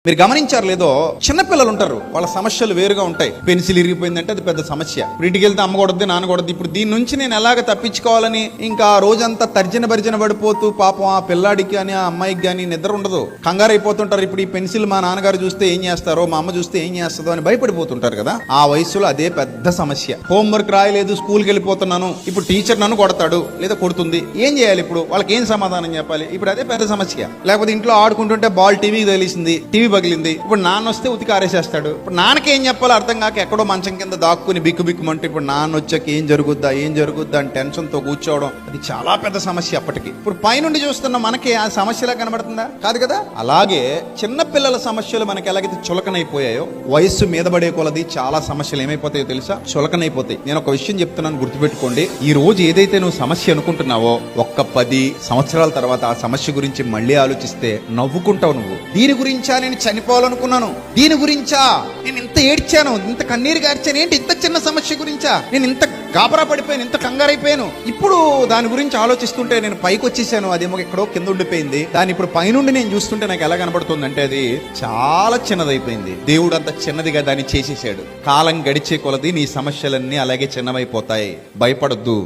మీరు గమనించారు లేదో, చిన్నపిల్లలు ఉంటారు, వాళ్ళ సమస్యలు వేరుగా ఉంటాయి. పెన్సిల్ ఇరిగిపోయిందంటే అది పెద్ద సమస్య. ఇప్పుడు ఇంటికి వెళ్తే అమ్మకూడదు, నాన్నకూడదు. ఇప్పుడు దీని నుంచి నేను ఎలాగ తప్పించుకోవాలని ఇంకా రోజంతా తర్జన భర్జన పడిపోతూ పాపం ఆ పిల్లాడికి కానీ ఆ అమ్మాయికి కానీ నిద్ర ఉండదు, కంగారు అయిపోతుంటారు. ఇప్పుడు ఈ పెన్సిల్ మా నాన్నగారు చూస్తే ఏం చేస్తారో, మా అమ్మ చూస్తే ఏం చేస్తుందో అని భయపడిపోతుంటారు కదా. ఆ వయసులో అదే పెద్ద సమస్య. హోంవర్క్ రాయలేదు, స్కూల్కి వెళ్ళిపోతున్నాను, ఇప్పుడు టీచర్ నన్ను కొడతాడు లేదా కొడుతుంది, ఏం చేయాలి? ఇప్పుడు వాళ్ళకి ఏం సమాధానం చెప్పాలి? ఇప్పుడు అదే పెద్ద సమస్య. లేకపోతే ఇంట్లో ఆడుకుంటుంటే బాల్ టీవీకి తగిలిసింది, టీవీ పగిలింది, ఇప్పుడు నాన్న వస్తే ఉతికి ఆరేసేస్తాడు. ఇప్పుడు నాన్నకి ఏం చెప్పాలో అర్థం కాక ఎక్కడో మంచం కింద దాక్కుని బిక్కుమంటే ఇప్పుడు నాన్న వచ్చాక ఏం జరుగుద్దా అని టెన్షన్ తో కూర్చోవడం, అది చాలా పెద్ద సమస్య. అప్పటికి ఇప్పుడు పైనుండి చూస్తున్న మనకి ఆ సమస్యలా కనబడుతుందా? కాదు కదా. అలాగే చిన్న పిల్లల సమస్యలు మనకి ఎలాగైతే చులకనైపోయాయో, వయస్సు మీద పడే కొలది చాలా సమస్యలు ఏమైపోతాయో తెలుసా? చులకనైపోతాయి. నేను ఒక విషయం చెప్తున్నాను, గుర్తుపెట్టుకోండి. ఈ రోజు ఏదైతే నువ్వు సమస్య అనుకుంటున్నావో, ఒక్క 10 సంవత్సరాల తర్వాత ఆ సమస్య గురించి మళ్ళీ ఆలోచిస్తే నవ్వుకుంటావు. నువ్వు దీని గురించా నేను చనిపోవాలనుకున్నాను, దీని గురించా నేను ఇంత ఏడ్చాను, ఇంత కన్నీరు గార్చాను, ఏంటి ఇంత చిన్న సమస్య గురించా నేను ఇంత గాబరా పడిపోయాను, ఇంత కంగారైపోయాను, ఇప్పుడు దాని గురించి ఆలోచిస్తుంటే నేను పైకి వచ్చేసాను, అదేమో ఎక్కడో కింద ఉండిపోయింది. దాని ఇప్పుడు పైనుండి నేను చూస్తుంటే నాకు ఎలా కనబడుతుంది అంటే అది చాలా చిన్నదైపోయింది. దేవుడు అంత చిన్నదిగా దాన్ని చేసేసాడు. కాలం గడిచే కొలది నీ సమస్యలన్నీ అలాగే చిన్నవైపోతాయి. భయపడొద్దు.